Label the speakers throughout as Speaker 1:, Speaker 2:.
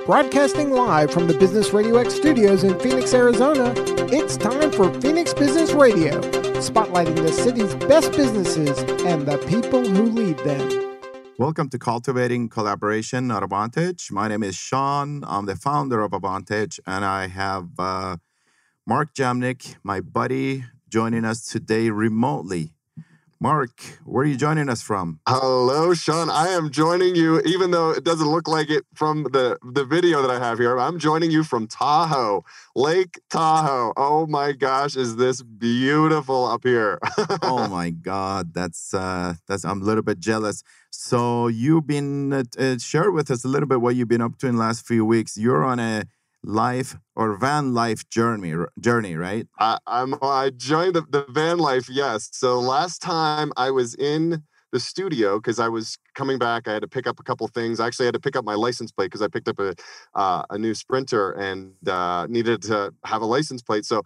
Speaker 1: Broadcasting live from the Business RadioX studios in Phoenix, Arizona, it's time for Phoenix Business Radio, spotlighting the city's best businesses and the people who lead them.
Speaker 2: Welcome to Cultivating Collaboration at Advantage. My name is Sean. I'm the founder of Advantage, and I have Mark Jamnick, my buddy, joining us today remotely. Mark, where are you joining us from?
Speaker 3: Hello, Sean. I am joining you, even though it doesn't look like it from the video that I have here. I'm joining you from Tahoe, Lake Tahoe. Oh my gosh, is this beautiful up here?
Speaker 2: Oh my God, that's I'm a little bit jealous. So you've been share with us a little bit what you've been up to in the last few weeks. You're on a life or van life journey, right?
Speaker 3: I joined the van life, yes. So last time I was in the studio because I was coming back, I had to pick up a couple things. I actually had to pick up my license plate because I picked up a new Sprinter and needed to have a license plate. So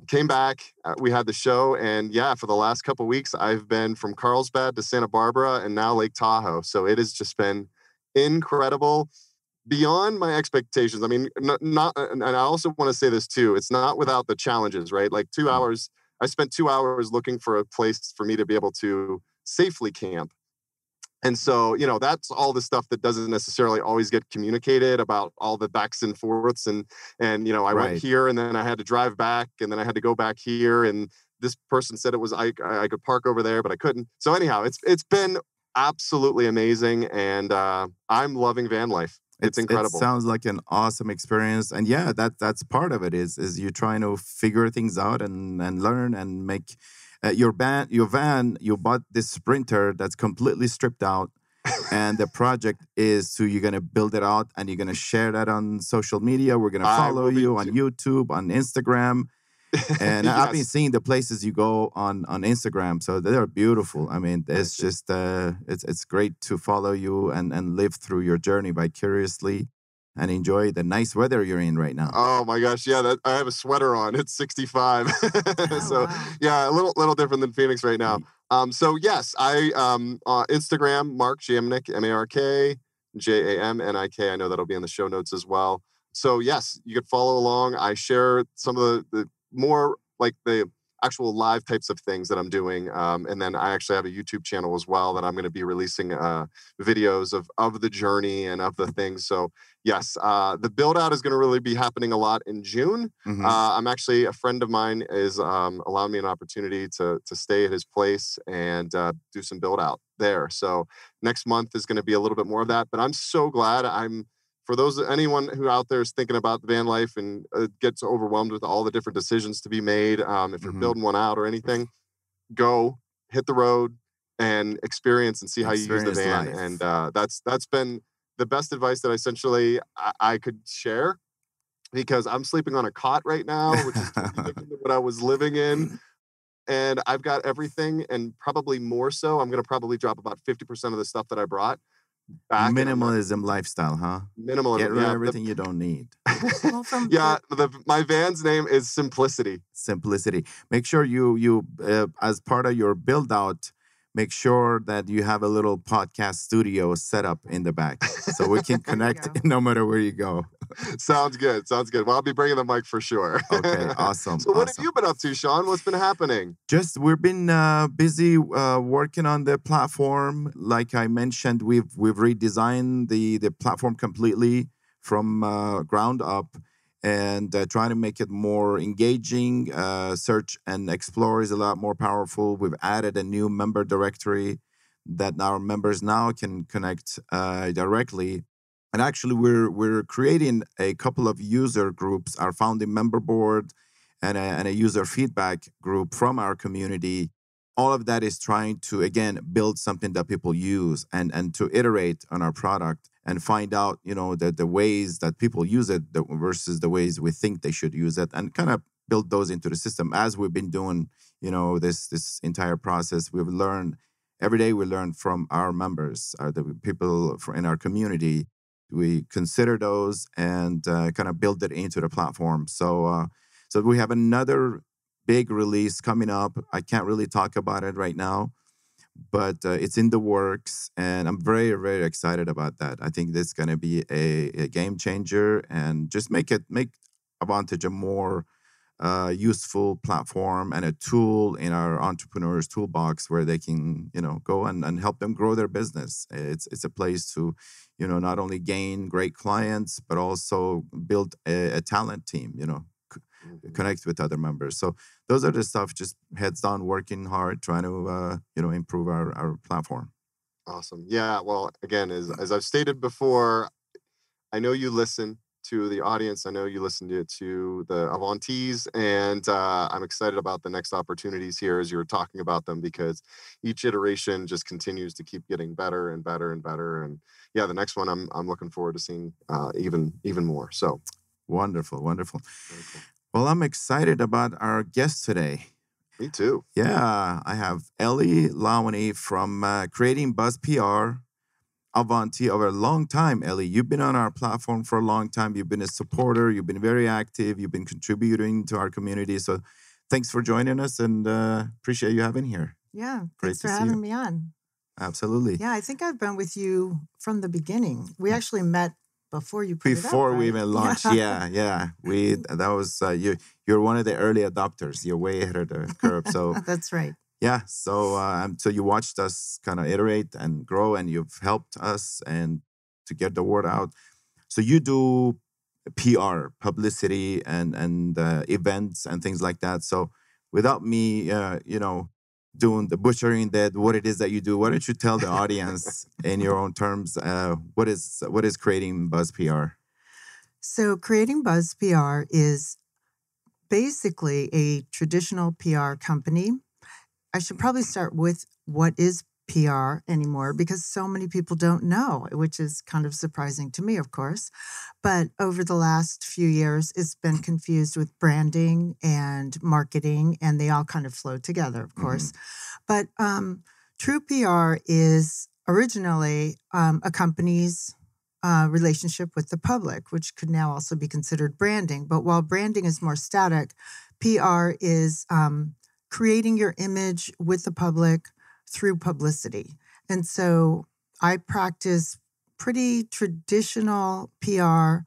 Speaker 3: came back, we had the show, and yeah, for the last couple weeks, I've been from Carlsbad to Santa Barbara and now Lake Tahoe. So it has just been incredible. Beyond my expectations. I mean, not, and I also want to say this too. It's not without the challenges, right? Like 2 hours, I spent 2 hours looking for a place for me to be able to safely camp. And so, you know, that's all the stuff that doesn't necessarily always get communicated about all the backs and forths. And you know, I went here and then I had to drive back and then I had to go back here. And this person said it was, I could park over there, but I couldn't. So anyhow, it's been absolutely amazing. And I'm loving van life. It's incredible.
Speaker 2: It sounds like an awesome experience. And yeah, that's part of it is you trying to figure things out and learn and make your van, you bought this Sprinter that's completely stripped out. And the project is you're going to build it out and you're going to share that on social media. We're going to follow you on YouTube, on Instagram. And yes. I've been seeing the places you go on Instagram, so they're beautiful. I mean, it's just it's great to follow you and live through your journey vicariously and enjoy the nice weather you're in right now.
Speaker 3: Oh my gosh, yeah, I have a sweater on. It's 65, so wow. Yeah, a little different than Phoenix right now. So yes, I Instagram Mark Jamnick, MARK JAMNIK. I know that'll be in the show notes as well. So yes, you could follow along. I share some of the more like the actual live types of things that I'm doing. And then I actually have a YouTube channel as well that I'm going to be releasing videos of the journey and of the things. So yes, the build out is going to really be happening a lot in June. Mm-hmm. I'm actually, a friend of mine is allowing me an opportunity to stay at his place and do some build out there. So next month is going to be a little bit more of that, but I'm so glad for anyone who out there is thinking about the van life and gets overwhelmed with all the different decisions to be made, if you're building one out or anything, go hit the road and experience and see how you use the van. Life. And that's been the best advice that essentially I could share, because I'm sleeping on a cot right now, which is totally different than what I was living in. And I've got everything, and probably more so. I'm going to probably drop about 50% of the stuff that I brought.
Speaker 2: Minimalism lifestyle, huh?
Speaker 3: Minimalism.
Speaker 2: Get rid of everything you don't need.
Speaker 3: Yeah, my van's name is Simplicity.
Speaker 2: Simplicity. Make sure you as part of your build out, make sure that you have a little podcast studio set up in the back so we can connect no matter where you go.
Speaker 3: Sounds good. Well, I'll be bringing the mic for sure.
Speaker 2: Okay, awesome.
Speaker 3: So what have you been up to, Sean? What's been happening?
Speaker 2: We've been busy working on the platform. Like I mentioned, we've redesigned the platform completely from ground up, and trying to make it more engaging. Search and explore is a lot more powerful. We've added a new member directory that our members now can connect directly. And actually, we're creating a couple of user groups, our founding member board and a user feedback group from our community. All of that is trying to, again, build something that people use and to iterate on our product and find out, you know, the ways that people use it versus the ways we think they should use it, and kind of build those into the system. As we've been doing, you know, this entire process, we've learned every day. We learn from our members, the people in our community. We consider those and kind of build it into the platform. So we have another big release coming up. I can't really talk about it right now, but it's in the works, and I'm very, very excited about that. I think this is going to be a game changer, and just make Advantage a more useful platform and a tool in our entrepreneurs' toolbox where they can, go and help them grow their business. It's a place to, not only gain great clients, but also build a talent team, connect with other members. So those are the stuff, just heads down, working hard, trying to, improve our platform.
Speaker 3: Awesome. Yeah. Well, again, as I've stated before, I know you listen to the audience. I know you listen to the Avantees, and I'm excited about the next opportunities here as you're talking about them, because each iteration just continues to keep getting better and better and better. And yeah, the next one I'm looking forward to seeing even more. So
Speaker 2: wonderful.
Speaker 3: Very cool.
Speaker 2: Well, I'm excited about our guest today.
Speaker 3: Me too.
Speaker 2: Yeah, I have Ellie Lowney from Creating Buzz PR, Avante, over a long time. Ellie, you've been on our platform for a long time. You've been a supporter. You've been very active. You've been contributing to our community. So thanks for joining us, and appreciate you having here.
Speaker 4: Yeah, thanks for having me on.
Speaker 2: Absolutely.
Speaker 4: Yeah, I think I've been with you from the beginning. We actually met before you put it up,
Speaker 2: Before we
Speaker 4: right?
Speaker 2: even launched. Yeah. That was you're one of the early adopters. You're way ahead of the curve. So
Speaker 4: That's right.
Speaker 2: yeah. So you watched us kind of iterate and grow, and you've helped us and to get the word out. So you do PR, publicity, and events and things like that. So without me, doing the butchering that what it is that you do, why don't you tell the audience in your own terms what is Creating Buzz PR?
Speaker 4: So Creating Buzz PR is basically a traditional PR company. I should probably start with what is PR anymore, because so many people don't know, which is kind of surprising to me, of course. But over the last few years, it's been confused with branding and marketing, and they all kind of flow together, of course. But true PR is originally a company's relationship with the public, which could now also be considered branding. But while branding is more static, PR is creating your image with the public through publicity. And so I practice pretty traditional PR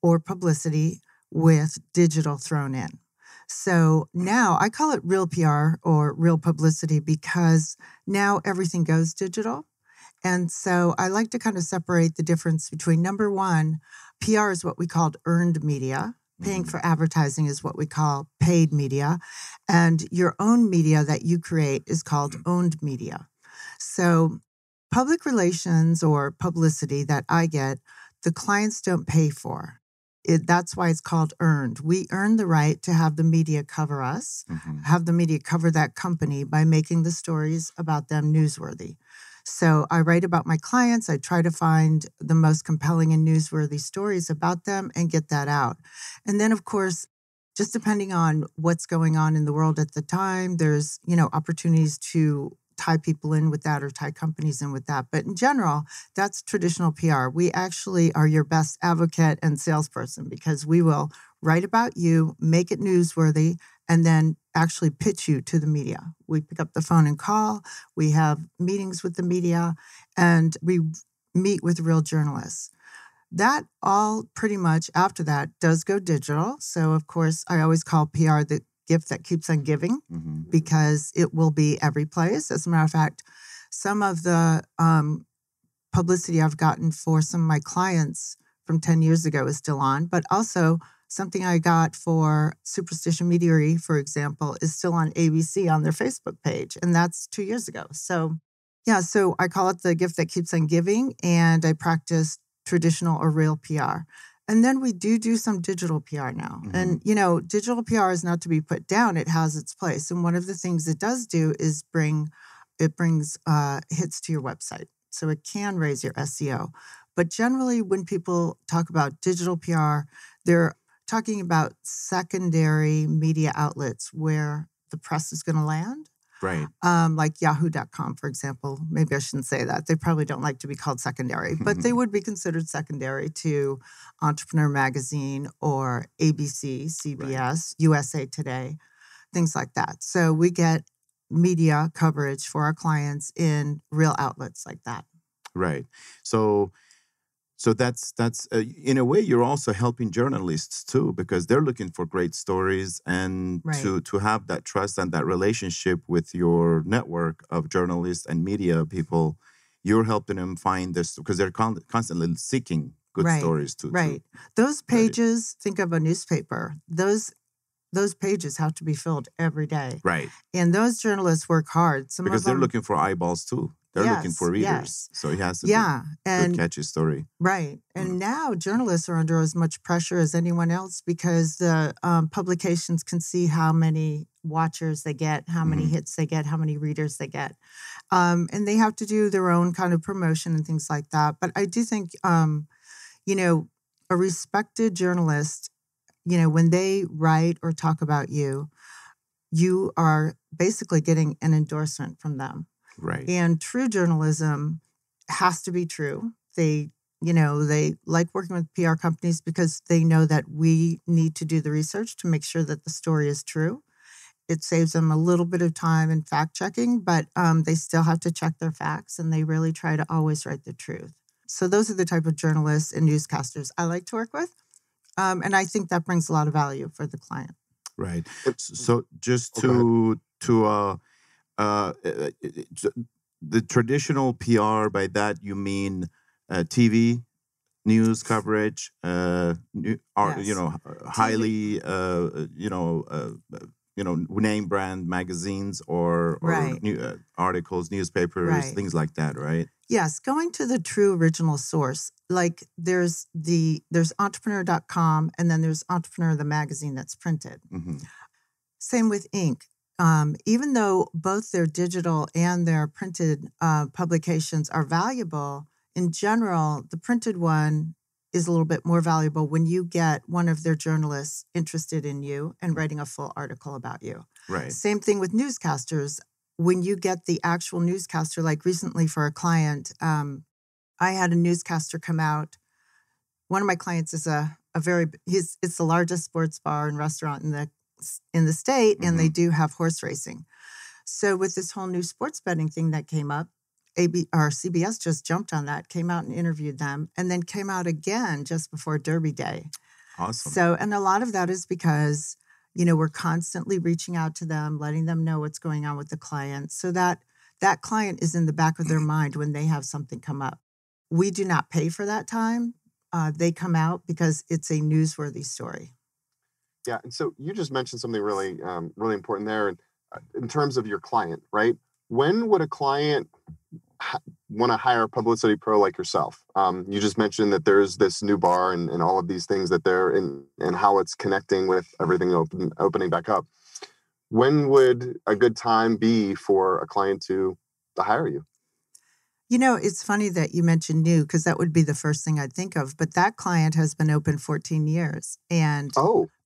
Speaker 4: or publicity with digital thrown in. So now I call it real PR or real publicity, because now everything goes digital. And so I like to kind of separate the difference between, number one, PR is what we called earned media. Paying for advertising is what we call paid media. And your own media that you create is called owned media. So public relations or publicity that I get, the clients don't pay for. That's why it's called earned. We earn the right to have the media cover us, have the media cover that company by making the stories about them newsworthy. So I write about my clients. I try to find the most compelling and newsworthy stories about them and get that out. And then, of course, just depending on what's going on in the world at the time, there's, opportunities to tie people in with that or tie companies in with that. But in general, that's traditional PR. We actually are your best advocate and salesperson, because we will write about you, make it newsworthy, and then actually pitch you to the media. We pick up the phone and call. We have meetings with the media, and we meet with real journalists. That all pretty much after that does go digital. So, of course, I always call PR the gift that keeps on giving, because it will be every place. As a matter of fact, some of the publicity I've gotten for some of my clients from 10 years ago is still on, but also something I got for Superstition Meteory, for example, is still on ABC on their Facebook page, and that's 2 years ago. So, yeah, so I call it the gift that keeps on giving, and I practice traditional or real PR. And then we do some digital PR now. And, digital PR is not to be put down. It has its place. And one of the things it does do is brings hits to your website. So it can raise your SEO. But generally, when people talk about digital PR, they're talking about secondary media outlets where the press is going to land.
Speaker 2: Right.
Speaker 4: Like yahoo.com, for example. Maybe I shouldn't say that. They probably don't like to be called secondary, but they would be considered secondary to Entrepreneur Magazine or ABC, CBS, USA Today, things like that. So we get media coverage for our clients in real outlets like that.
Speaker 2: Right. So that's in a way you're also helping journalists too, because they're looking for great stories, and
Speaker 4: Right.
Speaker 2: to have that trust and that relationship with your network of journalists and media people, you're helping them find this, because they're constantly seeking good
Speaker 4: Right.
Speaker 2: stories to
Speaker 4: Right. Those
Speaker 2: write it.
Speaker 4: pages, think of a newspaper. Those pages have to be filled every day.
Speaker 2: Right.
Speaker 4: And those journalists work hard. Some
Speaker 2: Because
Speaker 4: of
Speaker 2: they're
Speaker 4: them,
Speaker 2: looking for eyeballs too. They're looking for
Speaker 4: yes,
Speaker 2: readers.
Speaker 4: yes.
Speaker 2: So it has to be
Speaker 4: Yeah.
Speaker 2: good,
Speaker 4: And
Speaker 2: catchy story.
Speaker 4: right. And now journalists are under as much pressure as anyone else, because the publications can see how many watchers they get, how many
Speaker 2: Mhm.
Speaker 4: hits they get, how many readers they get. And they have to do their own kind of promotion and things like that. But I do think, a respected journalist, when they write or talk about you, you are basically getting an endorsement from them.
Speaker 2: Right.
Speaker 4: And true journalism has to be true. They like working with PR companies because they know that we need to do the research to make sure that the story is true. It saves them a little bit of time in fact checking, but they still have to check their facts, and they really try to always write the truth. So those are the type of journalists and newscasters I like to work with. And I think that brings a lot of value for the client.
Speaker 2: Right. So just
Speaker 3: go ahead.
Speaker 2: the traditional PR, by that you mean TV news coverage,
Speaker 4: Yes.
Speaker 2: highly name brand magazines or
Speaker 4: Right.
Speaker 2: articles, newspapers,
Speaker 4: Right.
Speaker 2: things like that, right?
Speaker 4: Yes, going to the true original source. Like there's entrepreneur.com, and then there's Entrepreneur, the magazine that's printed.
Speaker 2: Mm-hmm.
Speaker 4: Same with Inc. Even though both their digital and their printed publications are valuable, in general, the printed one is a little bit more valuable when you get one of their journalists interested in you and writing a full article about you.
Speaker 2: Right.
Speaker 4: Same thing with newscasters. When you get the actual newscaster, like recently for a client, I had a newscaster come out. One of my clients is it's the largest sports bar and restaurant in the state, and they do have horse racing. So with this whole new sports betting thing that came up, CBS just jumped on that, came out and interviewed them, and then came out again just before Derby Day.
Speaker 2: Awesome.
Speaker 4: So, and a lot of that is because, we're constantly reaching out to them, letting them know what's going on with the client, so that that client is in the back of their mind when they have something come up. We do not pay for that time. They come out because it's a newsworthy story.
Speaker 3: Yeah, and so you just mentioned something really, really important there, and in terms of your client, right? When would a client want to hire a publicity pro like yourself? You just mentioned that there's this new bar and all of these things that they're in, and how it's connecting with everything opening back up. When would a good time be for a client to hire you?
Speaker 4: It's funny that you mentioned new, because that would be the first thing I'd think of. But that client has been open 14 years. And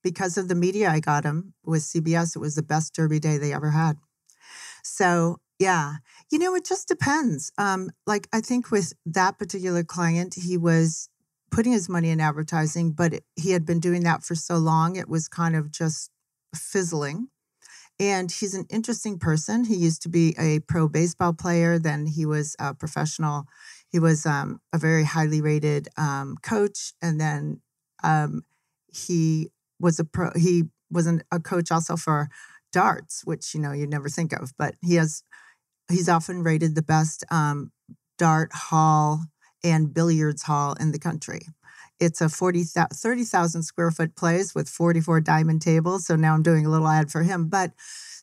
Speaker 4: because of the media I got him with CBS, it was the best Derby Day they ever had. So, yeah, it just depends. Like I think with that particular client, he was putting his money in advertising, but he had been doing that for so long, it was kind of just fizzling. And he's an interesting person. He used to be a pro baseball player. Then he was a professional. He was a very highly rated coach. And then he was a pro. He was a coach also for darts, which you'd never think of. But he's often rated the best dart hall and billiards hall in the country. It's a 30,000 square foot place with 44 diamond tables. So now I'm doing a little ad for him. But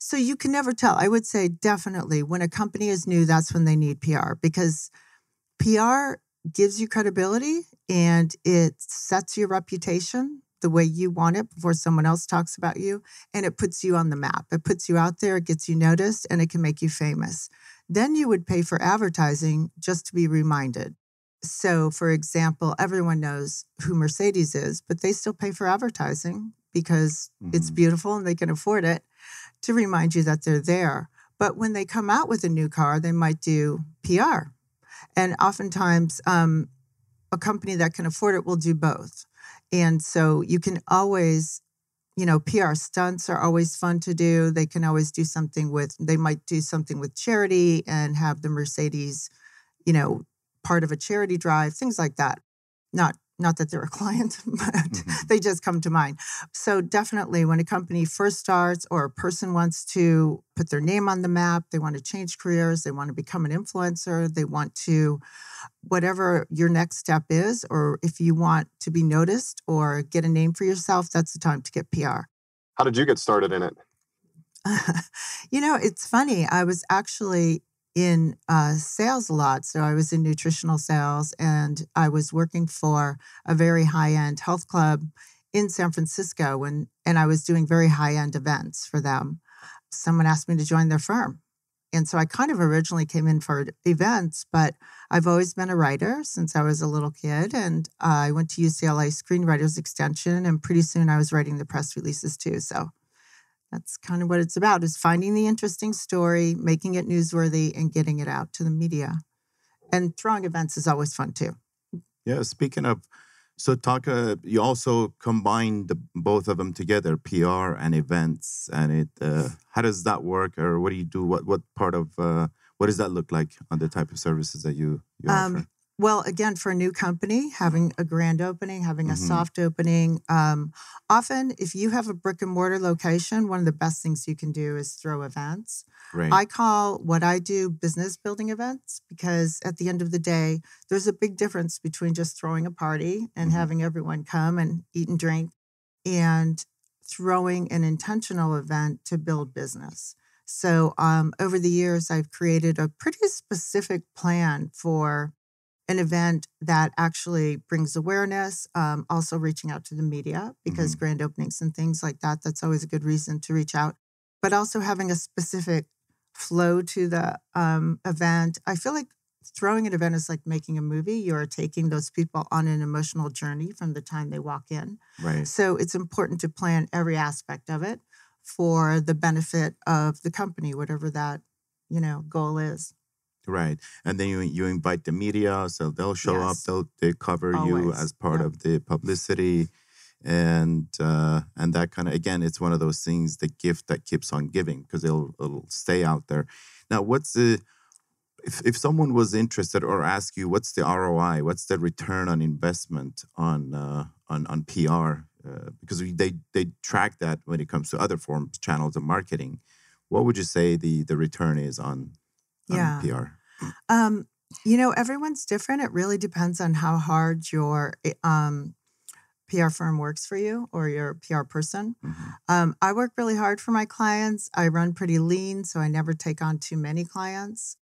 Speaker 4: so you can never tell. I would say definitely when a company is new, that's when they need PR, because PR gives you credibility and it sets your reputation the way you want it before someone else talks about you. And it puts you on the map. It puts you out there, it gets you noticed, and it can make you famous. Then you would pay for advertising just to be reminded. So, for example, everyone knows who Mercedes is, but they still pay for advertising because it's beautiful and they can afford it, to remind you that they're there. But when they come out with a new car, they might do PR. And oftentimes, a company that can afford it will do both. And so you can always, PR stunts are always fun to do. They can always do something they might do something with charity and have the Mercedes, part of a charity drive, things like that. Not that they're a client, but they just come to mind. So definitely when a company first starts or a person wants to put their name on the map, they want to change careers, they want to become an influencer, they want to, whatever your next step is, or if you want to be noticed or get a name for yourself, that's the time to get PR.
Speaker 3: How did you get started in it?
Speaker 4: It's funny. I was actually in sales a lot. So I was in nutritional sales, and I was working for a very high-end health club in San Francisco, and I was doing very high-end events for them. Someone asked me to join their firm. And so I kind of originally came in for events, but I've always been a writer since I was a little kid. And I went to UCLA Screenwriters Extension, and pretty soon I was writing the press releases too. So that's kind of what it's about, is finding the interesting story, making it newsworthy, and getting it out to the media. And throwing events is always fun too.
Speaker 2: Yeah, speaking of, so you also combine both of them together, PR and events. And how does that work, or what do you do? What part of, what does that look like on the type of services that you offer?
Speaker 4: Well, again, for a new company, having a grand opening, having a soft opening. Often, if you have a brick and mortar location, one of the best things you can do is throw events.
Speaker 2: Right.
Speaker 4: I call what I do business building events, because at the end of the day, there's a big difference between just throwing a party and having everyone come and eat and drink, and throwing an intentional event to build business. So over the years, I've created a pretty specific plan for an event that actually brings awareness, also reaching out to the media, because grand openings and things like that, that's always a good reason to reach out, but also having a specific flow to the event. I feel like throwing an event is like making a movie. You're taking those people on an emotional journey from the time they walk in.
Speaker 2: Right.
Speaker 4: So it's important to plan every aspect of it for the benefit of the company, whatever that, goal is.
Speaker 2: Right. And then you invite the media, so they'll show
Speaker 4: Yes.
Speaker 2: up, they cover you
Speaker 4: Always.
Speaker 2: as part of the publicity. And that kind of, again, it's one of those things, the gift that keeps on giving, because it'll stay out there. Now, if someone was interested or ask you, what's the ROI, what's the return on investment on PR? Because they track that when it comes to other forms, channels of marketing. What would you say the return is on PR?
Speaker 4: Everyone's different. It really depends on how hard your PR firm works for you, or your PR person. I work really hard for my clients. I run pretty lean, so I never take on too many clients.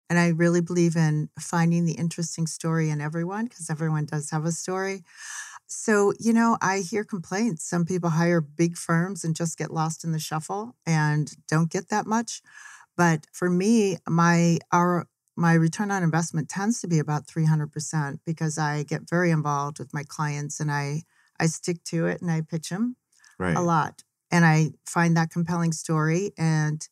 Speaker 4: And I really believe in finding the interesting story in everyone, because everyone does have a story. So, I hear complaints. Some people hire big firms and just get lost in the shuffle and don't get that much. But for me, my return on investment tends to be about 300%, because I get very involved with my clients, and I stick to it, and I pitch them a lot. And I find that compelling story, and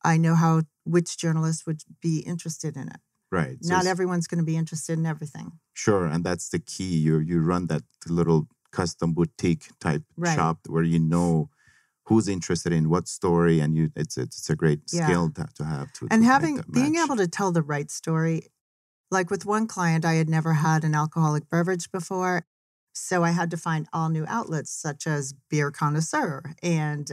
Speaker 4: I know which journalist would be interested in it.
Speaker 2: Right.
Speaker 4: Not everyone's going to be interested in everything.
Speaker 2: Sure. And that's the key. You run that little custom boutique type shop where who's interested in what story, and it's a great skill to have.
Speaker 4: And being able to tell the right story. Like with one client, I had never had an alcoholic beverage before, so I had to find all new outlets such as Beer Connoisseur and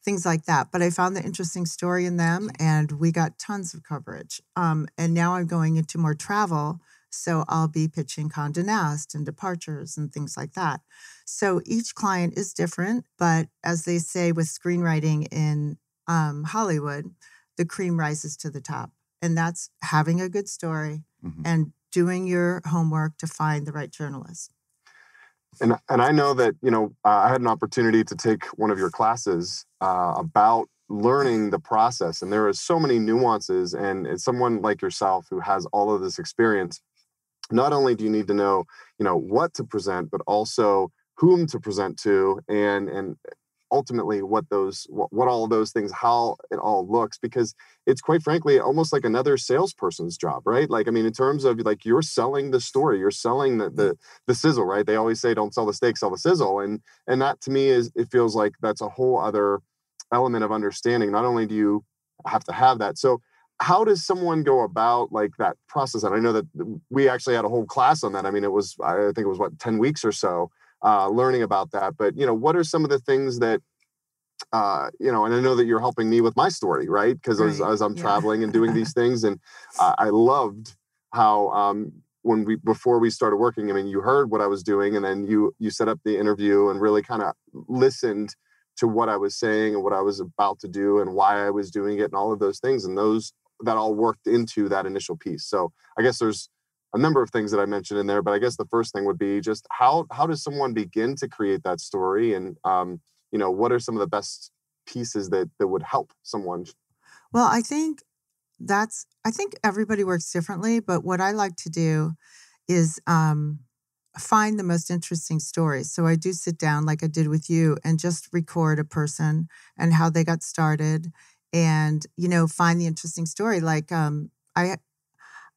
Speaker 4: things like that. But I found the interesting story in them, and we got tons of coverage. And now I'm going into more travel, so I'll be pitching Condé Nast and departures and things like that. So each client is different, but as they say with screenwriting in Hollywood, the cream rises to the top. And that's having a good story and doing your homework to find the right journalist.
Speaker 3: And I know that, I had an opportunity to take one of your classes about learning the process. And there are so many nuances. And it's someone like yourself who has all of this experience. Not only do you need to know, what to present, but also whom to present to, and ultimately what all of those things, how it all looks, because it's quite frankly almost like another salesperson's job, right? Like, I mean, in terms of like, you're selling the story, you're selling the sizzle, right? They always say, don't sell the steak, sell the sizzle. And that to me it feels like that's a whole other element of understanding. Not only do you have to have that. So how does someone go about like that process? And I know that we actually had a whole class on that. I mean, I think it was 10 weeks or so, learning about that. But, what are some of the things that, and I know that you're helping me with my story, right? Because as I'm traveling and doing these things, and I loved how, before we started working, I mean, you heard what I was doing, and then you set up the interview and really kind of listened to what I was saying and what I was about to do and why I was doing it and all of those things. And that all worked into that initial piece. So I guess there's a number of things that I mentioned in there, but I guess the first thing would be just how does someone begin to create that story? And, what are some of the best pieces that would help someone?
Speaker 4: Well, I think everybody works differently, but what I like to do is find the most interesting stories. So I do sit down like I did with you and just record a person and how they got started and, find the interesting story. Like I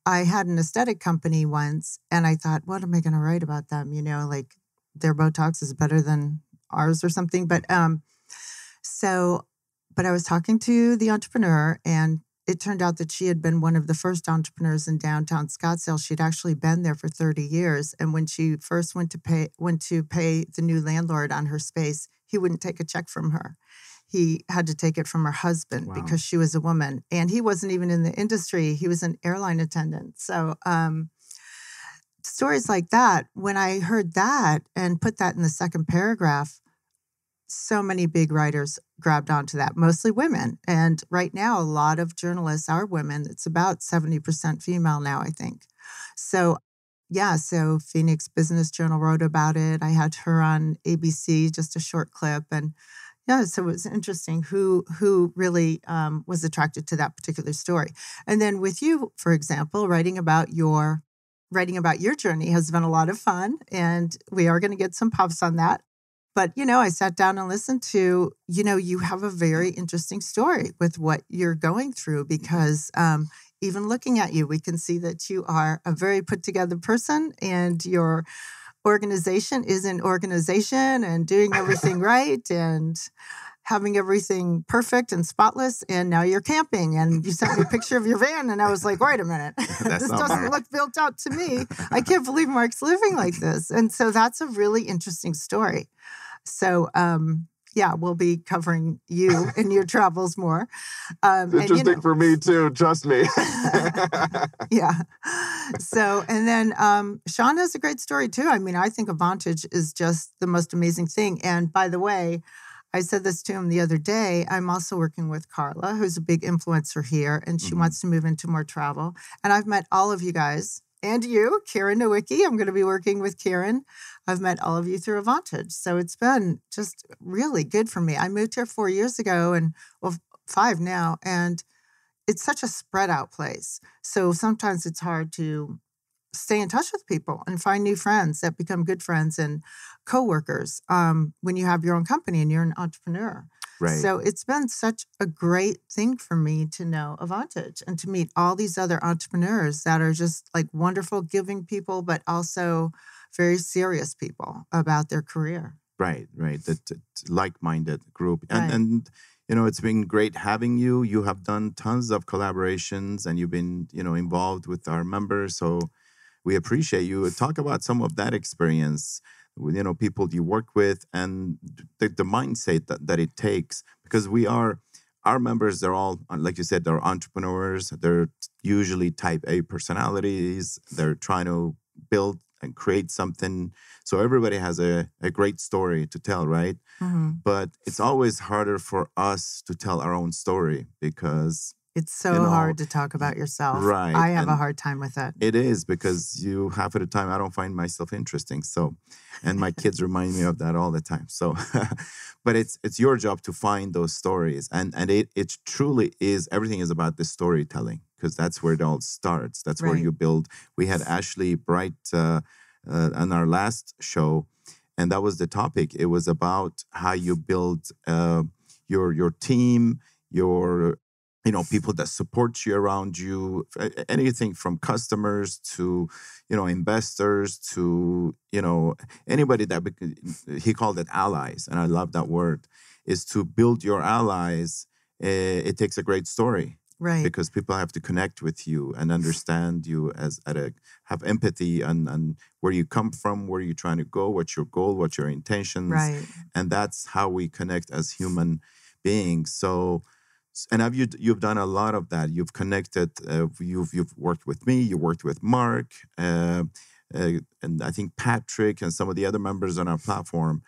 Speaker 4: had an aesthetic company once and I thought, what am I going to write about them? Like their Botox is better than ours or something. But but I was talking to the entrepreneur and it turned out that she had been one of the first entrepreneurs in downtown Scottsdale. She'd actually been there for 30 years. And when she first went to pay the new landlord on her space, he wouldn't take a check from her. He had to take it from her husband because she was a woman. And he wasn't even in the industry. He was an airline attendant. So stories like that, when I heard that and put that in the second paragraph, so many big writers grabbed onto that, mostly women. And right now, a lot of journalists are women. It's about 70% female now, I think. So Phoenix Business Journal wrote about it. I had her on ABC, just a short clip. And so it was interesting who really was attracted to that particular story. And then with you, for example, writing about your journey has been a lot of fun. And we are going to get some pops on that. But, I sat down and listened to, you have a very interesting story with what you're going through because even looking at you, we can see that you are a very put together person and your organization is an organization and doing everything right and having everything perfect and spotless. And now you're camping and you sent me a picture of your van. And I was like, wait a minute, this doesn't look built out to me. I can't believe Mark's living like this. And so that's a really interesting story. So, we'll be covering you and your travels more.
Speaker 3: Interesting for me too, trust me.
Speaker 4: Yeah. So, and then Sean has a great story too. I mean, I think Avantage is just the most amazing thing. And by the way, I said this to him the other day. I'm also working with Carla, who's a big influencer here, and she wants to move into more travel. And I've met all of you guys. And you, Karen Nowicki. I'm going to be working with Karen. I've met all of you through Avantage. So it's been just really good for me. I moved here 4 years ago 5 now. And it's such a spread out place. So sometimes it's hard to stay in touch with people and find new friends that become good friends and coworkers when you have your own company and you're an entrepreneur.
Speaker 2: Right.
Speaker 4: So it's been such a great thing for me to know Avantage and to meet all these other entrepreneurs that are just like wonderful, giving people, but also very serious people about their career.
Speaker 2: Right. That like-minded group.
Speaker 4: Right.
Speaker 2: And it's been great having you. You have done tons of collaborations and you've been, involved with our members. So we appreciate you. Talk about some of that experience with, people you work with and the mindset that it takes, because our members, they're all, like you said, they're entrepreneurs. They're usually type A personalities. They're trying to build and create something. So everybody has a great story to tell, right?
Speaker 4: Mm-hmm.
Speaker 2: But it's always harder for us to tell our own story because
Speaker 4: it's so hard to talk about yourself.
Speaker 2: Right.
Speaker 4: I have a hard time with it.
Speaker 2: It is because half of the time I don't find myself interesting. So, and my kids remind me of that all the time. So, but it's your job to find those stories. And it truly is, everything is about the storytelling because that's where it all starts. That's where you build. We had Ashley Bright on our last show. and that was the topic. It was about how you build your team, your people that support you around you, anything from customers to investors to anybody that he called it allies, and I love that word. Is to build your allies. It takes a great story.
Speaker 4: Right.
Speaker 2: Because people have to connect with you and understand you have empathy and where you come from, where you're trying to go, what's your goal, what's your intentions.
Speaker 4: Right.
Speaker 2: And that's how we connect as human beings. So, and you've done a lot of that. You've connected, you've worked with me, you worked with Mark, and I think Patrick and some of the other members on our platform.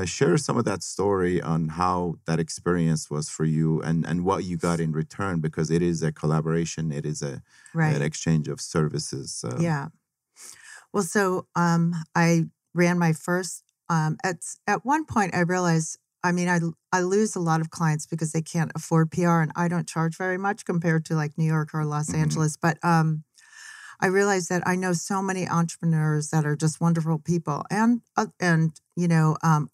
Speaker 2: Share some of that story on how that experience was for you and what you got in return, because it is a collaboration. It is an exchange of services.
Speaker 4: Yeah. Well, so I ran my first, at one point I realized, I lose a lot of clients because they can't afford PR, and I don't charge very much compared to like New York or Los Angeles. But I realized that I know so many entrepreneurs that are just wonderful people, and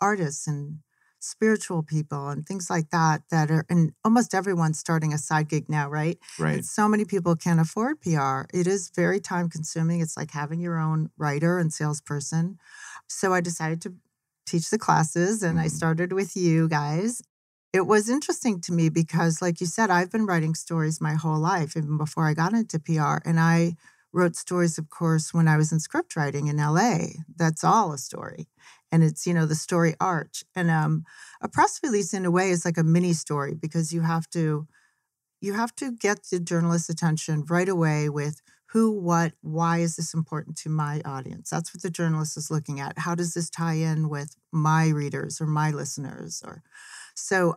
Speaker 4: artists and spiritual people and things like that are, and almost everyone's starting a side gig now, right?
Speaker 2: Right.
Speaker 4: And so many people can't afford PR. It is very time consuming. It's like having your own writer and salesperson. So I decided to teach the classes, and I started with you guys. It was interesting to me because, like you said, I've been writing stories my whole life, even before I got into PR. And I wrote stories, of course, when I was in script writing in LA. That's all a story. And it's, the story arch. And a press release, in a way, is like a mini story, because you have to get the journalist's attention right away with who, what, why is this important to my audience? That's what the journalist is looking at. How does this tie in with my readers or my listeners? So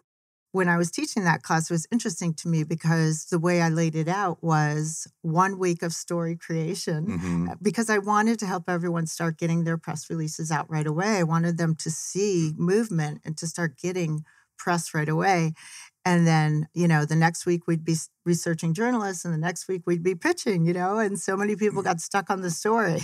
Speaker 4: when I was teaching that class, it was interesting to me because the way I laid it out was 1 week of story creation, because I wanted to help everyone start getting their press releases out right away. I wanted them to see movement and to start getting press right away. And then, the next week we'd be researching journalists, and the next week we'd be pitching, and so many people got stuck on the story.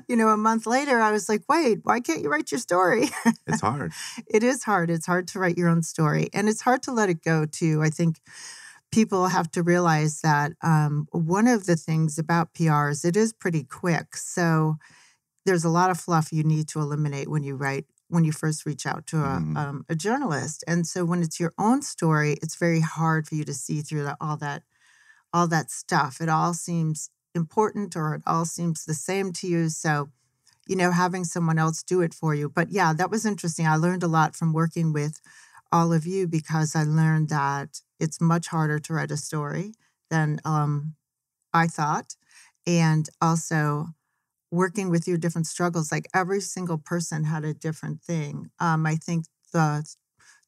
Speaker 4: A month later, I was like, wait, why can't you write your story?
Speaker 2: It's hard.
Speaker 4: It is hard. It's hard to write your own story. And it's hard to let it go, too. I think people have to realize that one of the things about PR is it is pretty quick. So there's a lot of fluff you need to eliminate when you first reach out to a journalist. And so when it's your own story, it's very hard for you to see through all that stuff. It all seems important, or it all seems the same to you. So, having someone else do it for you. But yeah, that was interesting. I learned a lot from working with all of you, because I learned that it's much harder to write a story than I thought. And also, working with your different struggles, like every single person had a different thing. I think the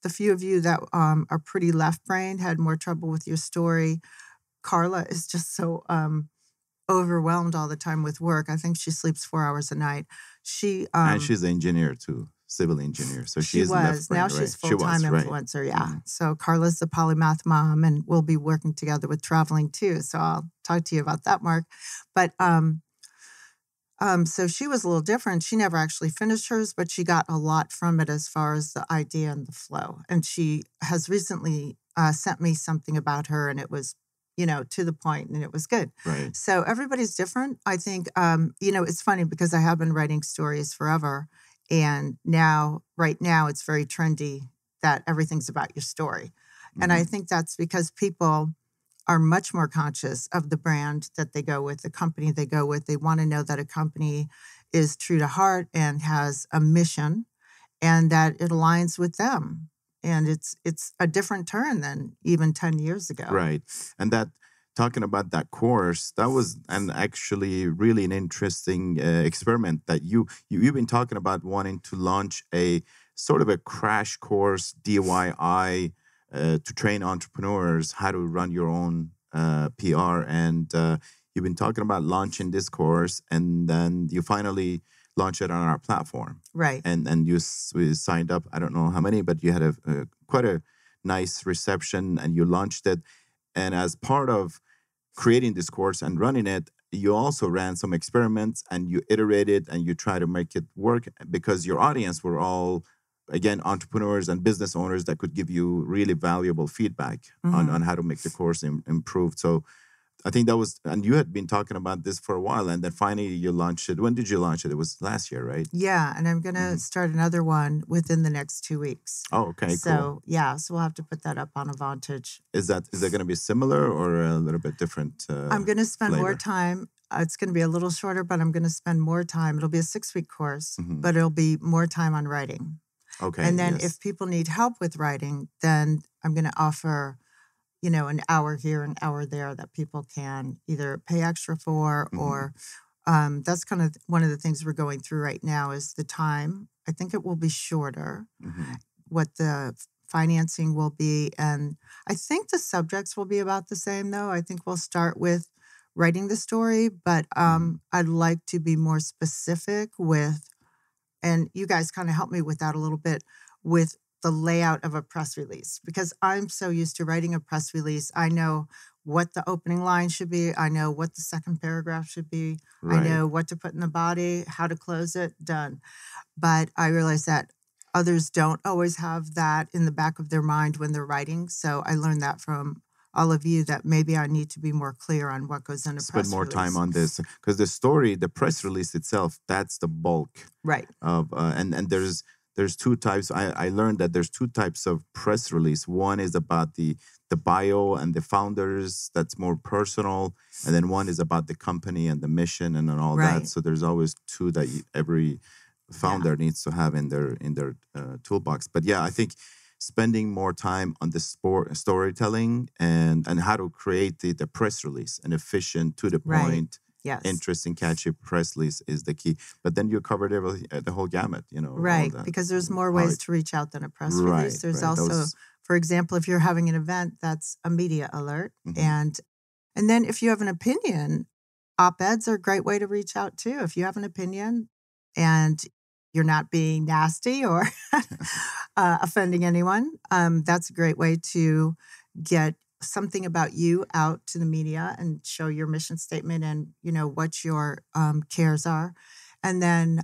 Speaker 4: few of you that are pretty left-brained had more trouble with your story. Carla is just so overwhelmed all the time with work. I think she sleeps 4 hours a night.
Speaker 2: And she's an engineer too, civil engineer. So she is left-brained.
Speaker 4: Now she's full-time influencer, yeah. So Carla's the polymath mom, and we'll be working together with traveling too. So I'll talk to you about that, Mark. But so she was a little different. She never actually finished hers, but she got a lot from it as far as the idea and the flow. And she has recently sent me something about her, and it was, to the point, and it was good.
Speaker 2: Right.
Speaker 4: So everybody's different. I think, it's funny because I have been writing stories forever, and right now, it's very trendy that everything's about your story. And I think that's because people are much more conscious of the brand that they go with, the company they go with. They want to know that a company is true to heart and has a mission, and that it aligns with them. And it's a different turn than even 10 years ago.
Speaker 2: Right. And that, talking about that course, that was actually really an interesting experiment that you've been talking about, wanting to launch a sort of a crash course, DIY, to train entrepreneurs how to run your own PR. And you've been talking about launching this course, and then you finally launched it on our platform.
Speaker 4: Right.
Speaker 2: And you signed up, I don't know how many, but you had quite a nice reception, and you launched it. And as part of creating this course and running it, you also ran some experiments and you iterated and you try to make it work because your audience were all, again, entrepreneurs and business owners that could give you really valuable feedback on how to make the course improved. So I think that was, and you had been talking about this for a while, and then finally you launched it. When did you launch it? It was last year, right?
Speaker 4: Yeah, and I'm going to start another one within the next 2 weeks.
Speaker 2: Oh, okay, cool.
Speaker 4: So, yeah, so we'll have to put that up on Advantage.
Speaker 2: Is that going to be similar or a little bit different?
Speaker 4: I'm going to spend more
Speaker 2: flavor?
Speaker 4: time. It's going to be a little shorter, but I'm going to spend more time. It'll be a 6-week course, but it'll be more time on writing.
Speaker 2: Okay.
Speaker 4: And then
Speaker 2: yes.
Speaker 4: if people need help with writing, then I'm going to offer, an hour here, an hour there that people can either pay extra for or that's kind of one of the things we're going through right now is the time. I think it will be shorter, what the financing will be. And I think the subjects will be about the same, though. I think we'll start with writing the story, but I'd like to be more specific with, and you guys kind of help me with that a little bit, with the layout of a press release, because I'm so used to writing a press release. I know what the opening line should be. I know what the second paragraph should be.
Speaker 2: Right.
Speaker 4: I know what to put in the body, how to close it, done. But I realize that others don't always have that in the back of their mind when they're writing. So I learned that from all of you that maybe I need to be more clear on what goes in a press release.
Speaker 2: Spend more time on this because the story, the press release itself, that's the bulk.
Speaker 4: Right.
Speaker 2: Of and there's two types. I learned that there's two types of press release. One is about the bio and the founders. That's more personal. And then one is about the company and the mission and all that. So there's always two that every founder needs to have in their toolbox. But yeah, I think spending more time on the storytelling and how to create the press release, an efficient, to the point, interesting, catchy press release is the key. But then you covered the whole gamut,
Speaker 4: Right, because there's more ways to reach out than a press release. There's also, for example, if you're having an event, that's a media alert. And then if you have an opinion, op-eds are a great way to reach out too. If you have an opinion and you're not being nasty or offending anyone, that's a great way to get something about you out to the media and show your mission statement and, what your cares are. And then,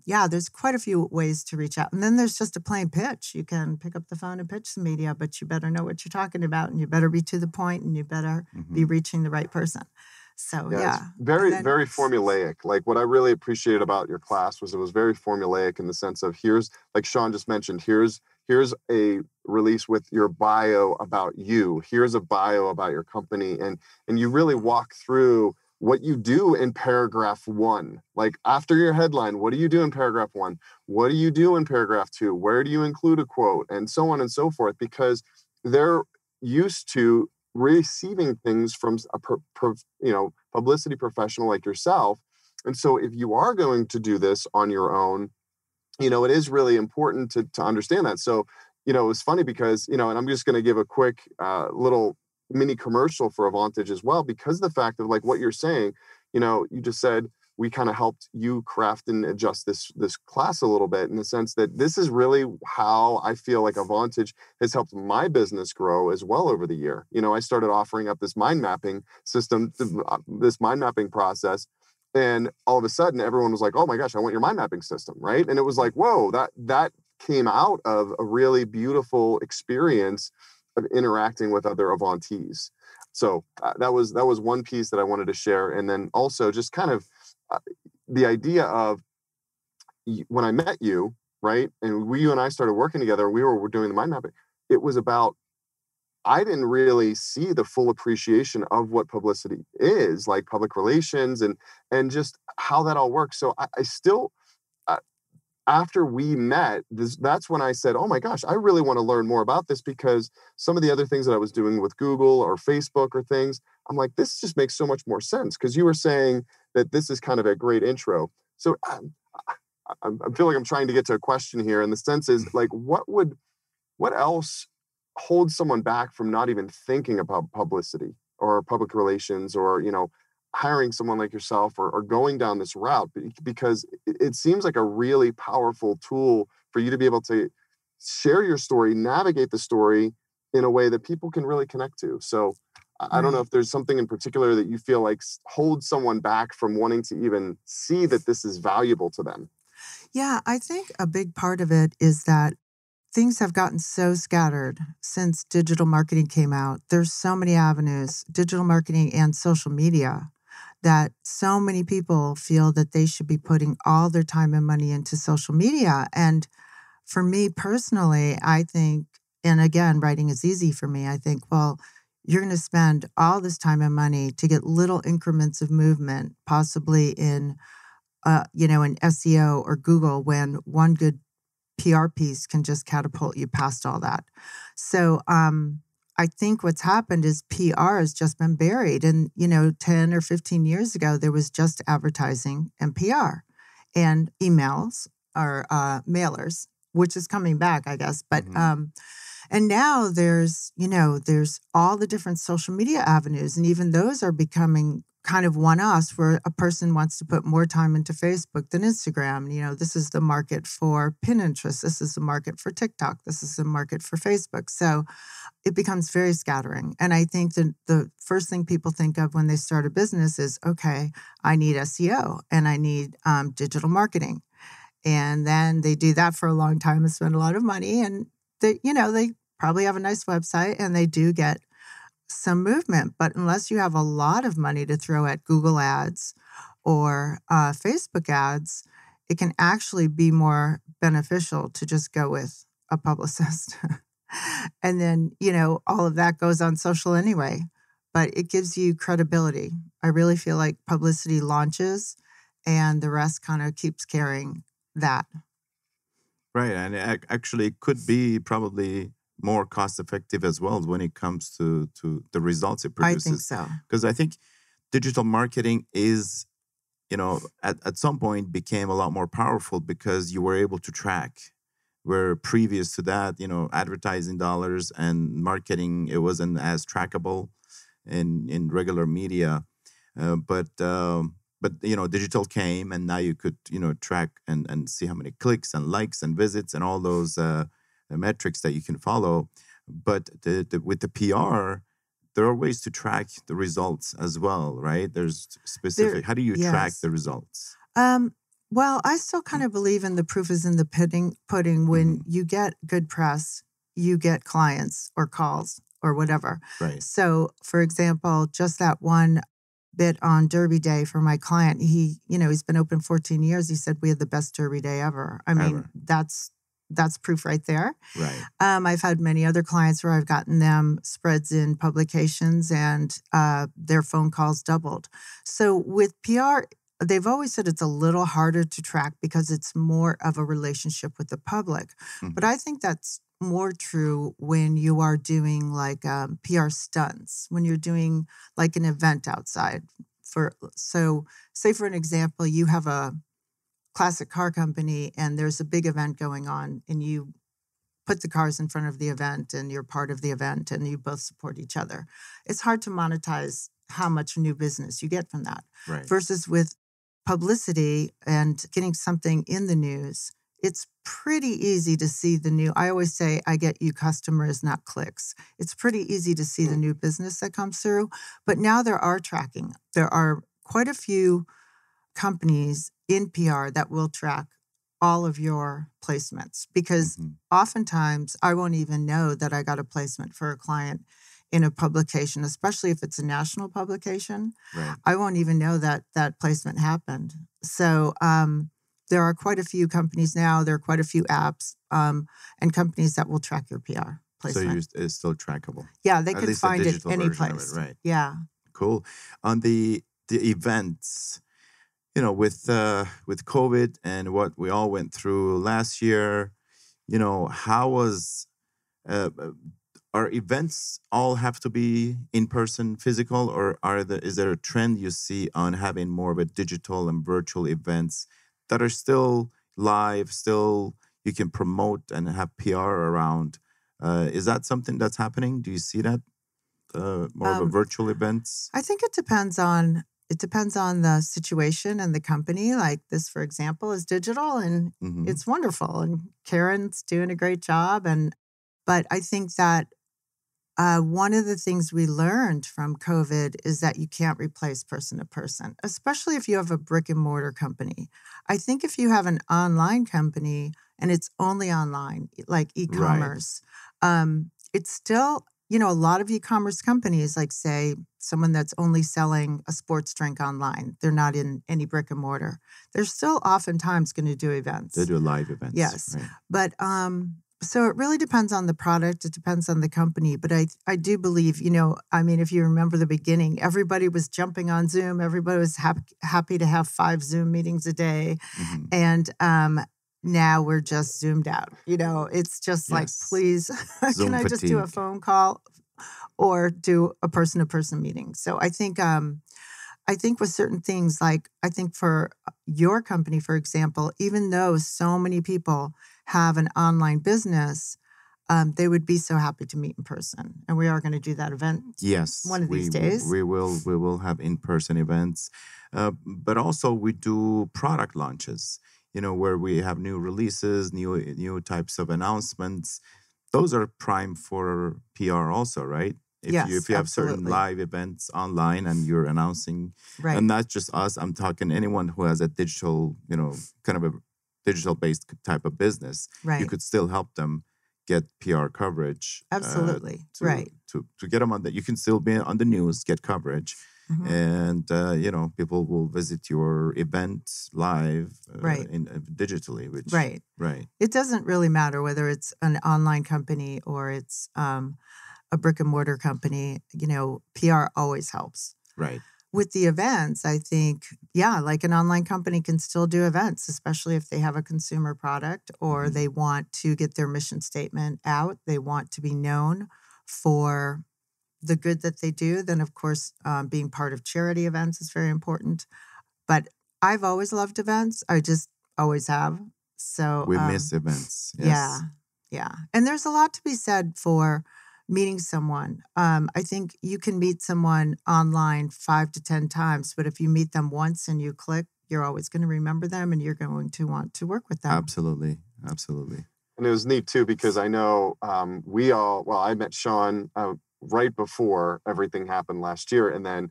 Speaker 4: there's quite a few ways to reach out. And then there's just a plain pitch. You can pick up the phone and pitch the media, but you better know what you're talking about and you better be to the point and you better be reaching the right person. So,
Speaker 3: It's very, very formulaic. Like what I really appreciated about your class was it was very formulaic in the sense of here's, like Sean just mentioned, here's a release with your bio about you. Here's a bio about your company. And you really walk through what you do in paragraph 1. Like after your headline, what do you do in paragraph 1? What do you do in paragraph 2? Where do you include a quote? And so on and so forth, because they're used to receiving things from a publicity professional like yourself. And so if you are going to do this on your own, it is really important to understand that. So, it was funny because, and I'm just going to give a quick little mini commercial for Advantage as well, because the fact of like what you're saying, you just said, we kind of helped you craft and adjust this class a little bit in the sense that this is really how I feel like Advantage has helped my business grow as well over the year. I started offering up this mind mapping system, this mind mapping process. And all of a sudden everyone was like, oh my gosh, I want your mind mapping system. Right. And it was like, whoa, that came out of a really beautiful experience of interacting with other Avantees. So that was one piece that I wanted to share. And then also just kind of the idea of when I met you, right, and you and I started working together, we were doing the mind mapping. It was about, I didn't really see the full appreciation of what publicity is, like public relations and just how that all works. So I still, after we met, that's when I said, oh my gosh, I really want to learn more about this, because some of the other things that I was doing with Google or Facebook or things, I'm like, this just makes so much more sense, because you were saying that this is kind of a great intro. So I feel like I'm trying to get to a question here, and the sense is like, what else holds someone back from not even thinking about publicity or public relations or, hiring someone like yourself or going down this route? Because it seems like a really powerful tool for you to be able to share your story, navigate the story in a way that people can really connect to. So I don't know if there's something in particular that you feel like holds someone back from wanting to even see that this is valuable to them.
Speaker 4: Yeah, I think a big part of it is that things have gotten so scattered since digital marketing came out. There's so many avenues, digital marketing and social media, that so many people feel that they should be putting all their time and money into social media. And for me personally, I think, and again, writing is easy for me. I think, well, you're going to spend all this time and money to get little increments of movement, possibly in, in SEO or Google, when one good PR piece can just catapult you past all that. So I think what's happened is PR has just been buried. And, 10 or 15 years ago, there was just advertising and PR and emails or mailers, which is coming back, I guess. But and now there's all the different social media avenues, and even those are becoming kind of one-offs where a person wants to put more time into Facebook than Instagram. This is the market for Pinterest. This is the market for TikTok. This is the market for Facebook. So it becomes very scattering. And I think that the first thing people think of when they start a business is, okay, I need SEO and I need digital marketing. And then they do that for a long time and spend a lot of money. And they probably have a nice website and they do get some movement. But unless you have a lot of money to throw at Google ads or Facebook ads, it can actually be more beneficial to just go with a publicist. And then, all of that goes on social anyway. But it gives you credibility. I really feel like publicity launches and the rest kind of keeps carrying that.
Speaker 2: Right. And it actually could be probably more cost effective as well when it comes to the results it produces.
Speaker 4: I think so.
Speaker 2: Because I think digital marketing is, at some point became a lot more powerful because you were able to track. Where previous to that, advertising dollars and marketing, it wasn't as trackable in regular media. But digital came, and now you could, track and see how many clicks and likes and visits and all those metrics that you can follow. But with the PR, there are ways to track the results as well, right? There's specific. How do you track the results?
Speaker 4: Well, I still kind of believe in the proof is in the pudding. When you get good press, you get clients or calls or whatever.
Speaker 2: Right.
Speaker 4: So, for example, just that one bit on Derby Day for my client, he's been open 14 years. He said we had the best Derby Day ever. I mean, that's proof right there.
Speaker 2: Right.
Speaker 4: I've had many other clients where I've gotten them spreads in publications and their phone calls doubled. So with PR, they've always said it's a little harder to track because it's more of a relationship with the public. But I think that's more true when you are doing like PR stunts, when you're doing like an event outside. So say for an example, you have a classic car company and there's a big event going on and you put the cars in front of the event and you're part of the event and you both support each other. It's hard to monetize how much new business you get from that.
Speaker 2: Right.
Speaker 4: Versus with publicity and getting something in the news, it's pretty easy to see the new. I always say I get you customers, not clicks. It's pretty easy to see the new business that comes through. But now there are tracking. There are quite a few companies in PR that will track all of your placements because oftentimes I won't even know that I got a placement for a client in a publication, especially if it's a national publication.
Speaker 2: Right.
Speaker 4: I won't even know that that placement happened. So there are quite a few companies now. There are quite a few apps and companies that will track your PR placement.
Speaker 2: So it's still trackable.
Speaker 4: Yeah, they
Speaker 2: At
Speaker 4: can
Speaker 2: least the
Speaker 4: find it
Speaker 2: digital
Speaker 4: any
Speaker 2: version of
Speaker 4: place.
Speaker 2: it, right.
Speaker 4: Yeah.
Speaker 2: Cool. On the events, with COVID and what we all went through last year, how was are events all have to be in person, physical, or is there a trend you see on having more of a digital and virtual events that are still live, still you can promote and have PR around? Is that something that's happening? Do you see that more of a virtual events?
Speaker 4: I think it depends on the situation and the company. Like this, for example, is digital and it's wonderful, and Karen's doing a great job. But I think that one of the things we learned from COVID is that you can't replace person to person, especially if you have a brick and mortar company. I think if you have an online company and it's only online, like e-commerce, it's still, a lot of e-commerce companies, like say someone that's only selling a sports drink online, they're not in any brick and mortar. They're still oftentimes going to do events.
Speaker 2: They do live events.
Speaker 4: Yes.
Speaker 2: Right.
Speaker 4: But so it really depends on the product. It depends on the company. But I do believe, if you remember the beginning, everybody was jumping on Zoom. Everybody was happy to have 5 Zoom meetings a day.
Speaker 2: Mm-hmm.
Speaker 4: And now we're just Zoomed out. It's just like, please, can I just do a phone call or do a person-to-person meeting? So I think with certain things, like I think for your company, for example, even though so many people have an online business, they would be so happy to meet in person. And we are going to do that event one of these days.
Speaker 2: We will have in-person events. But also we do product launches, where we have new releases, new types of announcements. Those are prime for PR also, right? If you have certain live events online and you're announcing, and not just us, I'm talking anyone who has a digital, kind of a digital-based type of business, you could still help them get PR coverage.
Speaker 4: Absolutely,
Speaker 2: To get them on that. You can still be on the news, get coverage, and, people will visit your event live digitally. Which,
Speaker 4: right. It doesn't really matter whether it's an online company or it's a brick and mortar company. PR always helps.
Speaker 2: Right.
Speaker 4: With the events, I think, like an online company can still do events, especially if they have a consumer product or they want to get their mission statement out. They want to be known for the good that they do. Then, of course, being part of charity events is very important. But I've always loved events. I just always have. So
Speaker 2: we miss events. Yes.
Speaker 4: Yeah. And there's a lot to be said for meeting someone. I think you can meet someone online 5 to 10 times, but if you meet them once and you click, you're always going to remember them and you're going to want to work with them.
Speaker 2: Absolutely.
Speaker 3: And it was neat too, because I know I met Sean right before everything happened last year. And then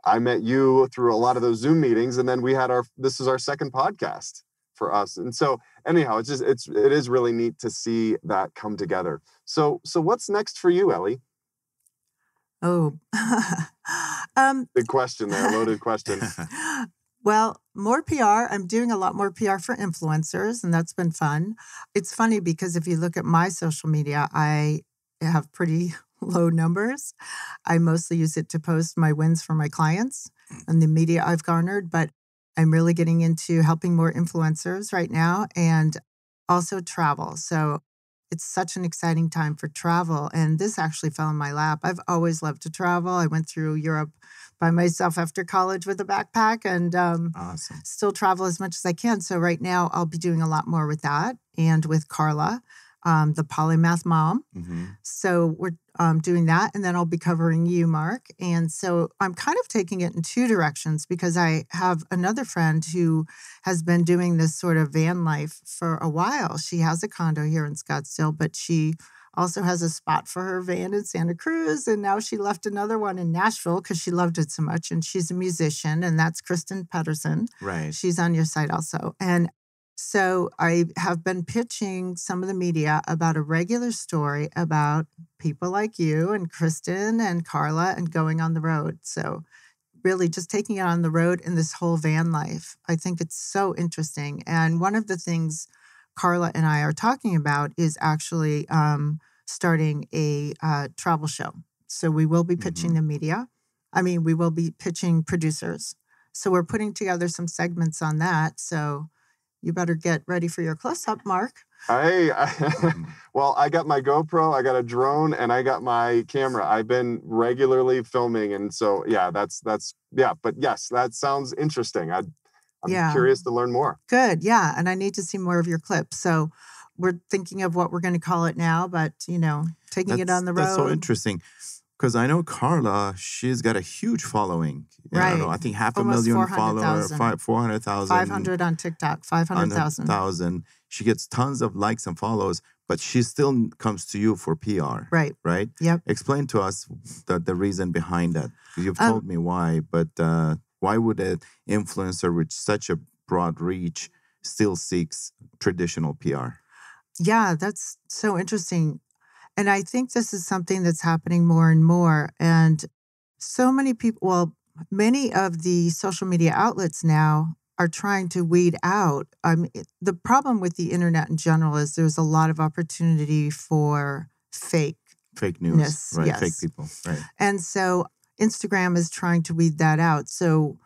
Speaker 3: I met you through a lot of those Zoom meetings. And then we had this is our second podcast for us. And so anyhow, it is really neat to see that come together. So what's next for you, Ellie?
Speaker 4: Oh,
Speaker 3: big question there, loaded question.
Speaker 4: Well, more PR. I'm doing a lot more PR for influencers, and that's been fun. It's funny because if you look at my social media, I have pretty low numbers. I mostly use it to post my wins for my clients and the media I've garnered, but I'm really getting into helping more influencers right now and also travel. So it's such an exciting time for travel. And this actually fell in my lap. I've always loved to travel. I went through Europe by myself after college with a backpack and
Speaker 2: awesome.
Speaker 4: Still travel as much as I can. So right now I'll be doing a lot more with that and with Carla, the polymath mom.
Speaker 2: Mm-hmm.
Speaker 4: So we're doing that. And then I'll be covering you, Mark. And so I'm kind of taking it in 2 directions because I have another friend who has been doing this sort of van life for a while. She has a condo here in Scottsdale, but she also has a spot for her van in Santa Cruz. And now she left another one in Nashville because she loved it so much. And she's a musician, and that's Kristen Pedersen.
Speaker 2: Right.
Speaker 4: She's on your site also. And so I have been pitching some of the media about a regular story about people like you and Kristen and Carla and going on the road. So really just taking it on the road in this whole van life. I think it's so interesting. And one of the things Carla and I are talking about is actually starting a travel show. So we will be pitching the media. We will be pitching producers. So we're putting together some segments on that. So you better get ready for your close-up, Mark.
Speaker 3: Well, I got my GoPro, I got a drone, and I got my camera. I've been regularly filming, and so that's. But yes, that sounds interesting. I'm curious to learn more.
Speaker 4: Good, yeah, and I need to see more of your clips. So we're thinking of what we're going to call it now, but taking it on the road.
Speaker 2: That's so interesting. Because I know Carla, she's got a huge following. I don't know, I think
Speaker 4: Almost
Speaker 2: 500,000
Speaker 4: 400,000.
Speaker 2: followers, 400,000.
Speaker 4: 500 on TikTok, 500,000.
Speaker 2: 100,000. She gets tons of likes and follows, but she still comes to you for PR.
Speaker 4: Right.
Speaker 2: Right?
Speaker 4: Yep.
Speaker 2: Explain to us the reason behind that. You've told me why, but why would an influencer with such a broad reach still seeks traditional PR?
Speaker 4: Yeah, that's so interesting. And I think this is something that's happening more and more. And so many people, well, many of the social media outlets now are trying to weed out. The problem with the internet in general is there's a lot of opportunity for fake
Speaker 2: news, right?
Speaker 4: Yes.
Speaker 2: Fake people, right?
Speaker 4: And so Instagram is trying to weed that out. So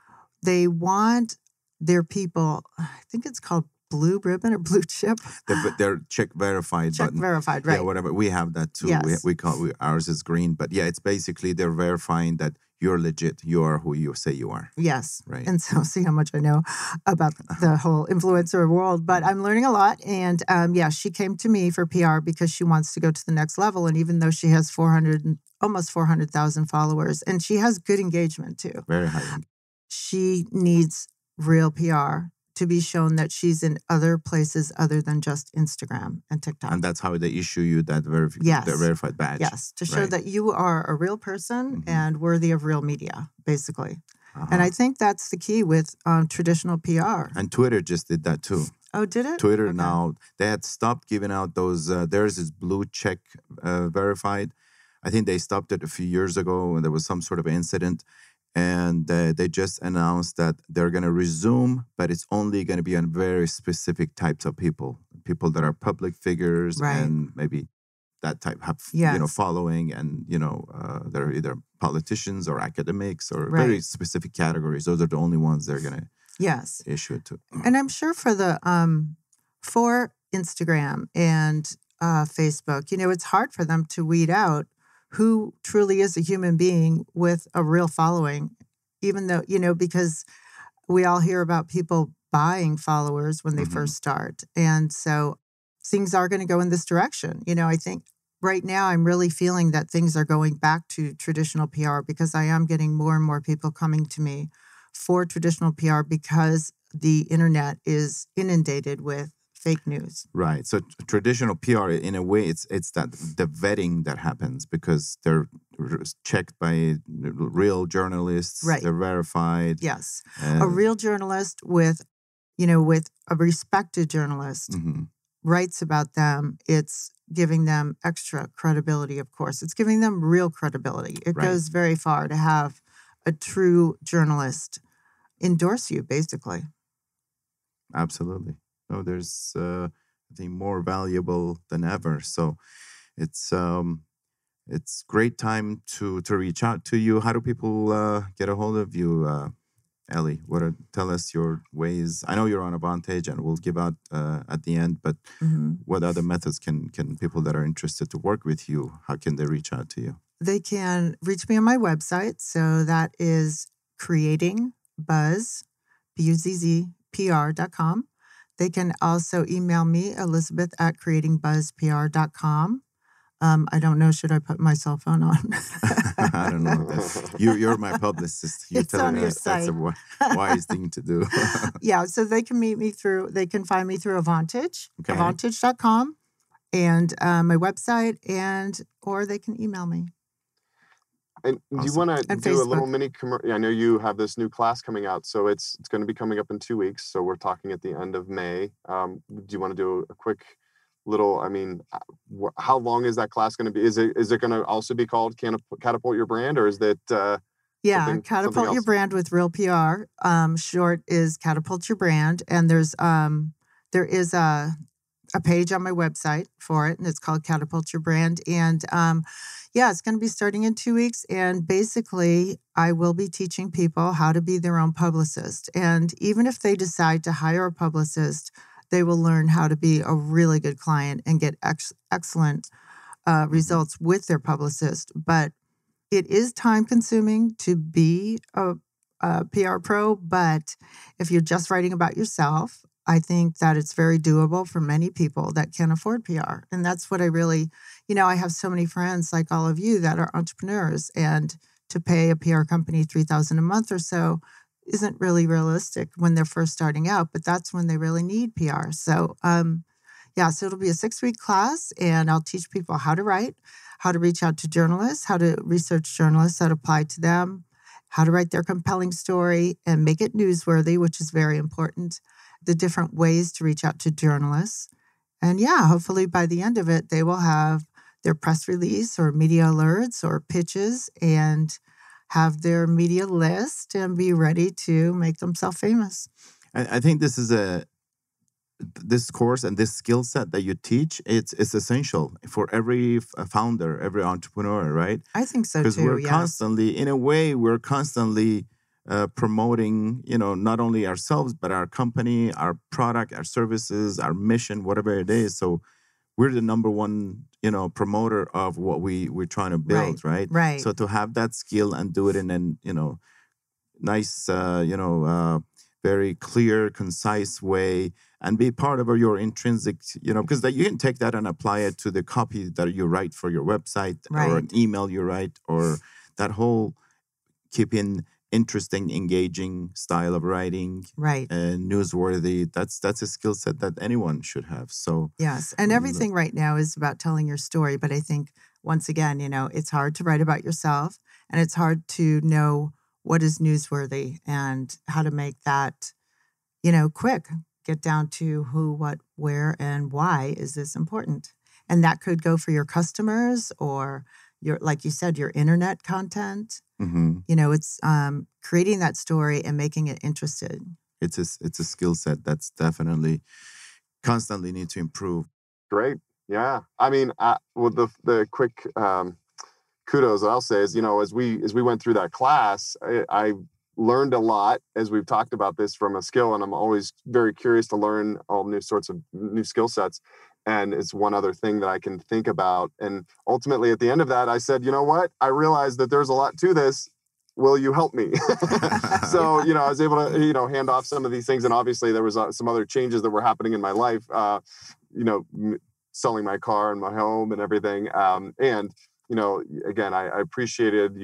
Speaker 4: they want their people, I think it's called blue ribbon or blue chip.
Speaker 2: They're check verified button.
Speaker 4: Verified, right?
Speaker 2: Yeah, whatever. We have that too.
Speaker 4: Yes.
Speaker 2: We call ours is green, but yeah, it's basically they're verifying that you're legit. You are who you say you are.
Speaker 4: Yes.
Speaker 2: Right.
Speaker 4: And so see how much I know about the whole influencer world, but I'm learning a lot. And she came to me for PR because she wants to go to the next level. And even though she has almost 400,000 followers, and she has good engagement too.
Speaker 2: Very high.
Speaker 4: She needs real PR to be shown that she's in other places other than just Instagram and TikTok.
Speaker 2: And that's how they issue you that verified badge.
Speaker 4: Yes, to show that you are a real person and worthy of real media, basically. And I think that's the key with traditional PR.
Speaker 2: And Twitter just did that too.
Speaker 4: Oh, did it?
Speaker 2: Twitter now, they had stopped giving out those, theirs is blue check verified. I think they stopped it a few years ago when there was some sort of incident. And they just announced that they're going to resume, but it's only going to be on very specific types of people that are public figures and maybe that type have following, and they're either politicians or academics or very specific categories. Those are the only ones they're going to issue it to.
Speaker 4: And I'm sure for the for Instagram and Facebook, it's hard for them to weed out who truly is a human being with a real following, even though, because we all hear about people buying followers when they first start. And so things are going to go in this direction. I think right now I'm really feeling that things are going back to traditional PR because I am getting more and more people coming to me for traditional PR because the internet is inundated with fake news.
Speaker 2: Right. So traditional PR, in a way, it's that the vetting that happens because they're checked by real journalists.
Speaker 4: Right.
Speaker 2: They're verified.
Speaker 4: Yes. A real journalist with a respected journalist writes about them. It's giving them extra credibility, of course. It's giving them real credibility. It goes very far to have a true journalist endorse you, basically.
Speaker 2: Absolutely. No, there's I think more valuable than ever. So it's great time to reach out to you. How do people get a hold of you, Ellie? Tell us your ways. I know you're on Advantage, and we'll give out at the end. But what other methods can people that are interested to work with you? How can they reach out to you?
Speaker 4: They can reach me on my website. So that is creatingbuzz, BUZZPR.com. They can also email me, Elizabeth at creatingbuzzpr.com. I don't know, should I put my cell phone on?
Speaker 2: I don't know. You're my publicist. You
Speaker 4: it's
Speaker 2: tell
Speaker 4: on
Speaker 2: her
Speaker 4: your
Speaker 2: that's
Speaker 4: site.
Speaker 2: a wise thing to do.
Speaker 4: Yeah, so they can find me through Advantage, Advantage.com, and my website, or they can email me.
Speaker 3: And do you want to do a little mini commercial? I know you have this new class coming out, so it's going to be coming up in 2 weeks. So we're talking at the end of May. Do you want to do a quick little? How long is that class going to be? Is it going to also be called Catapult Your Brand, or is that?
Speaker 4: Catapult Your Brand with Real PR. Short is Catapult Your Brand, and there is a page on my website for it, and it's called Catapult Your Brand. And it's going to be starting in 2 weeks. And basically, I will be teaching people how to be their own publicist. And even if they decide to hire a publicist, they will learn how to be a really good client and get excellent results with their publicist. But it is time consuming to be a PR pro. But if you're just writing about yourself, I think that it's very doable for many people that can't afford PR. And that's what I really, I have so many friends like all of you that are entrepreneurs, and to pay a PR company $3,000 a month or so isn't really realistic when they're first starting out, but that's when they really need PR. So, so it'll be a 6-week class, and I'll teach people how to write, how to reach out to journalists, how to research journalists that apply to them, how to write their compelling story and make it newsworthy, which is very important, the different ways to reach out to journalists. And hopefully by the end of it, they will have their press release or media alerts or pitches and have their media list and be ready to make themselves famous.
Speaker 2: I think this course and this skill set that you teach, it's essential for every founder, every entrepreneur, right?
Speaker 4: I think so too.
Speaker 2: Because we're constantly promoting, not only ourselves, but our company, our product, our services, our mission, whatever it is. So we're the number one, promoter of what we're trying to build, right?
Speaker 4: Right.
Speaker 2: So to have that skill and do it in an, nice, very clear, concise way, and be part of your intrinsic, because that you can take that and apply it to the copy that you write for your website or an email you write, or that whole keeping interesting, engaging style of writing,
Speaker 4: right,
Speaker 2: newsworthy. That's a skill set that anyone should have. So
Speaker 4: yes, and everything right now is about telling your story. But I think once again, it's hard to write about yourself, and it's hard to know what is newsworthy and how to make that, quick. Get down to who, what, where, and why is this important. And that could go for your customers or your, like you said, your internet content.
Speaker 2: Mm-hmm.
Speaker 4: It's creating that story and making it interesting.
Speaker 2: It's a skill set that's definitely constantly need to improve.
Speaker 3: Great. Yeah. I mean, with the quick kudos I'll say is, as we went through that class, I learned a lot, as we've talked about this, from a skill, and I'm always very curious to learn all new sorts of new skill sets. And it's one other thing that I can think about. And ultimately, at the end of that, I said, you know what? I realized that there's a lot to this. Will you help me? So, I was able to, hand off some of these things. And obviously, there was some other changes that were happening in my life, selling my car and my home and everything. And, again, I appreciated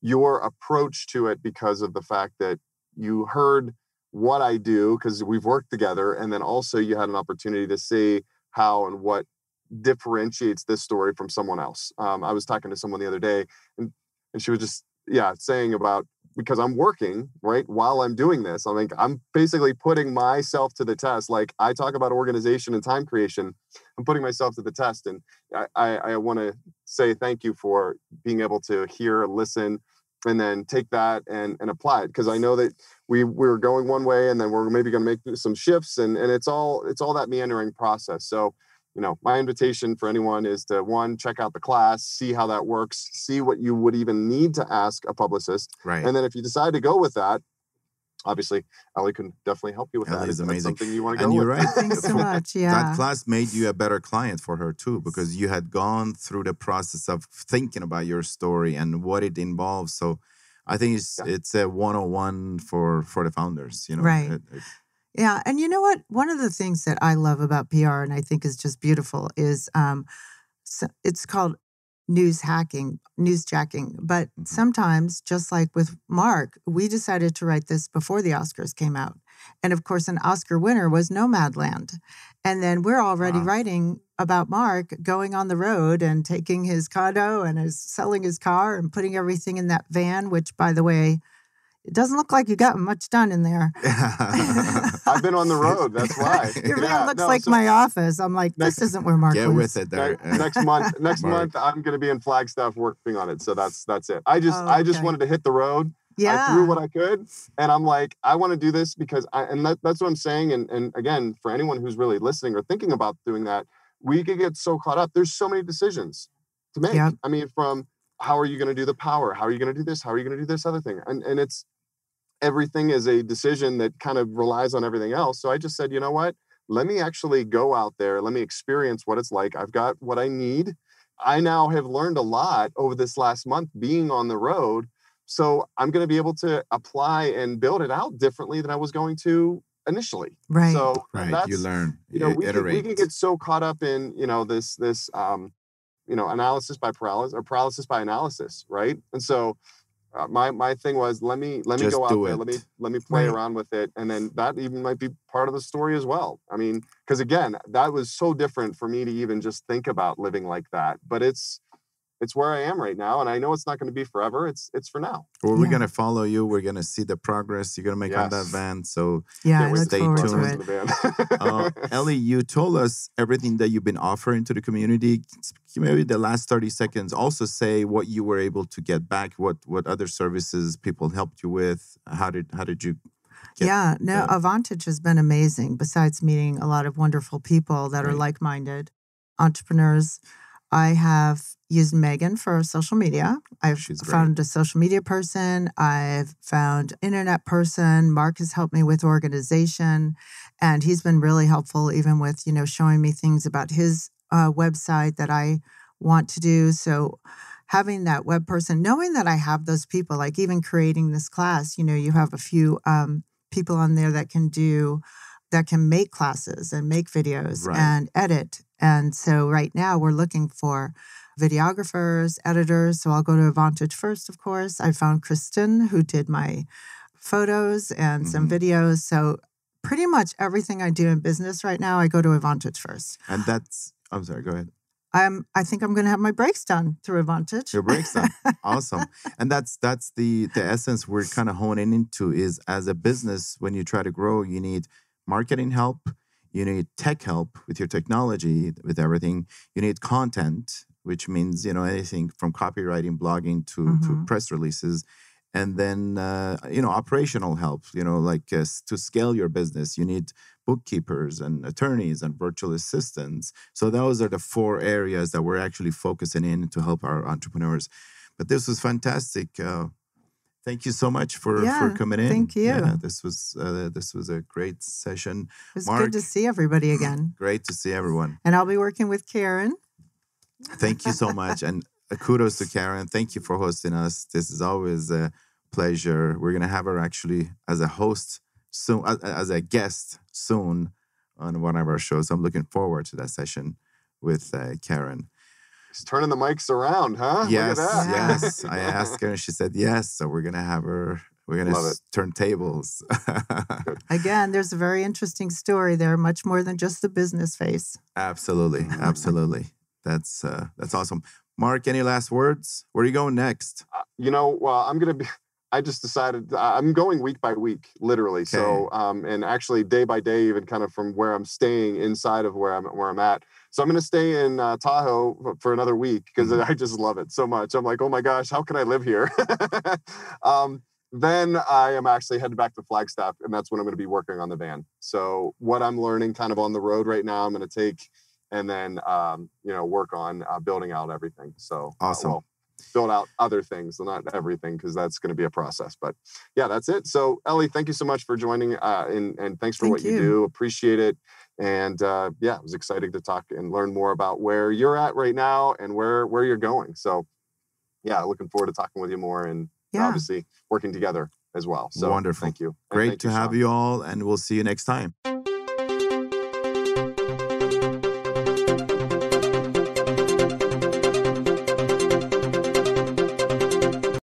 Speaker 3: your approach to it because of the fact that you heard what I do, because we've worked together, and then also you had an opportunity to see how and what differentiates this story from someone else. I was talking to someone the other day, and she was just saying about, because I'm working right while I'm doing this, I'm basically putting myself to the test. Like I talk about organization and time creation, I'm putting myself to the test. And I want to say thank you for being able to hear, listen, and then take that and apply it. Because I know that we're going one way, and then we're maybe going to make some shifts, and it's all that meandering process. So, my invitation for anyone is to, one, check out the class, see how that works, see what you would even need to ask a publicist.
Speaker 2: Right.
Speaker 3: And then if you decide to go with that, obviously, Ellie can definitely help you with that.
Speaker 2: Is amazing.
Speaker 3: That's something you want to
Speaker 2: and
Speaker 3: go
Speaker 2: you're
Speaker 3: with.
Speaker 2: right.
Speaker 4: Thanks so much. Yeah.
Speaker 2: That class made you a better client for her too, because you had gone through the process of thinking about your story and what it involves. So I think it's a 101 for the founders,
Speaker 4: Right. Yeah. And you know what? One of the things that I love about PR, and I think is just beautiful, is it's called newsjacking. But sometimes, just like with Mark, we decided to write this before the Oscars came out. And of course, an Oscar winner was Nomadland. And then we're already writing about Mark going on the road and taking his condo and selling his car and putting everything in that van, which, by the way, it doesn't look like you got much done in there.
Speaker 3: I've been on the road. That's why.
Speaker 4: Your van looks like my office. I'm like, this isn't where Mark
Speaker 2: Get
Speaker 4: lives.
Speaker 2: with it there.
Speaker 3: Next month, I'm going to be in Flagstaff working on it. So that's it. I just wanted to hit the road.
Speaker 4: Yeah.
Speaker 3: I threw what I could, and I'm like, I want to do this because that's what I'm saying. And again, for anyone who's really listening or thinking about doing that, we could get so caught up. There's so many decisions to make.
Speaker 4: Yep.
Speaker 3: I mean, from how are you going to do the power? How are you going to do this? How are you going to do this other thing? And it's, everything is a decision that kind of relies on everything else. So I just said, you know what? Let me actually go out there. Let me experience what it's like. I've got what I need. I now have learned a lot over this last month being on the road. So I'm going to be able to apply and build it out differently than I was going to initially.
Speaker 4: Right.
Speaker 3: So
Speaker 2: Right.
Speaker 3: that's,
Speaker 2: You learn.
Speaker 3: you know,
Speaker 2: You
Speaker 3: we
Speaker 2: iterate.
Speaker 3: can get so caught up in, you know, this analysis by paralysis or paralysis by analysis, right? And so my thing was, let me
Speaker 2: Just
Speaker 3: go out
Speaker 2: do
Speaker 3: there,
Speaker 2: it.
Speaker 3: let me play
Speaker 4: Right.
Speaker 3: around with it, and then that even might be part of the story as well. I mean, because again, that was so different for me to even just think about living like that. But it's where I am right now, and I know it's not going to be forever. It's for now.
Speaker 2: Well, we're
Speaker 4: Yeah.
Speaker 2: going to follow you. We're going to see the progress you're going to make on that
Speaker 3: Yes.
Speaker 2: van. So
Speaker 4: Yeah,
Speaker 3: Can't
Speaker 4: I
Speaker 3: wait
Speaker 4: look
Speaker 3: to see
Speaker 4: forward to
Speaker 3: progress
Speaker 4: it.
Speaker 3: in the van.
Speaker 2: Ellie, you told us everything that you've been offering to the community. Maybe the last 30 seconds, also say what you were able to get back, what other services people helped you with. How did you get
Speaker 4: Yeah, no, Avantage has been amazing. Besides meeting a lot of wonderful people that are
Speaker 2: Right.
Speaker 4: like-minded entrepreneurs, I have used Megan for social media. I've
Speaker 2: She's great.
Speaker 4: found a social media person. I've found internet person. Mark has helped me with organization, and he's been really helpful even with, you know, showing me things about his website that I want to do. So having that web person, knowing that I have those people, like even creating this class, you know, you have a few people on there that can make classes and make videos
Speaker 2: Right.
Speaker 4: and edit. And so right now we're looking for videographers, editors. So I'll go to Avantage first, of course. I found Kristen, who did my photos and some
Speaker 2: Mhm.
Speaker 4: videos. So pretty much everything I do in business right now, I go to Avantage first.
Speaker 2: And I'm sorry, go ahead.
Speaker 4: I think I'm going to have my breaks done through Avantage.
Speaker 2: Your breaks done. Awesome. And that's the essence we're kind of honing into is, as a business, when you try to grow, you need marketing help, you need tech help with your technology, with everything. You need content, which means, you know, anything from copywriting, blogging to
Speaker 4: Mhm.
Speaker 2: press releases. And then, operational help, like to scale your business, you need bookkeepers and attorneys and virtual assistants. So those are the 4 areas that we're actually focusing in to help our entrepreneurs. But this was fantastic. Thank you so much for
Speaker 4: Yeah,
Speaker 2: coming in.
Speaker 4: thank you.
Speaker 2: Yeah, this was a great session.
Speaker 4: It was
Speaker 2: Mark,
Speaker 4: good to see everybody again.
Speaker 2: great to see everyone.
Speaker 4: And I'll be working with Karen.
Speaker 2: Thank you so much. And kudos to Karen. Thank you for hosting us. This is always a pleasure. We're going to have her actually as a host soon, as a guest soon on one of our shows. I'm looking forward to that session with Karen.
Speaker 3: She's turning the mics around, huh?
Speaker 2: Yes,
Speaker 3: Look at that.
Speaker 2: yes. I asked her and she said yes. So we're going to have her. We're going
Speaker 3: Love
Speaker 2: to
Speaker 3: it.
Speaker 2: turn tables.
Speaker 4: Again, there's a very interesting story there, much more than just the business face.
Speaker 2: Absolutely. Absolutely. That's awesome. Mark, any last words? Where are you going next?
Speaker 3: I just decided I'm going week by week, literally.
Speaker 2: Okay.
Speaker 3: So, and actually day by day, even kind of from where I'm staying inside of where I'm at. So I'm going to stay in Tahoe for another week because I just love it so much. I'm like, oh my gosh, how can I live here? Then I am actually headed back to Flagstaff, and that's when I'm going to be working on the van. So what I'm learning kind of on the road right now, I'm going to take and then, work on building out everything. So
Speaker 2: Awesome.
Speaker 3: Build out other things, not everything, because that's going to be a process. But yeah, that's it. So Ellie, thank you so much for joining, and thanks for what you do. Appreciate it. And it was exciting to talk and learn more about where you're at right now and where you're going. So yeah, looking forward to talking with you more and obviously working together as well. So
Speaker 2: wonderful.
Speaker 3: Thank you.
Speaker 2: Great
Speaker 3: thank
Speaker 2: to
Speaker 3: you,
Speaker 2: have
Speaker 3: Sean.
Speaker 2: you all, and we'll see you next time.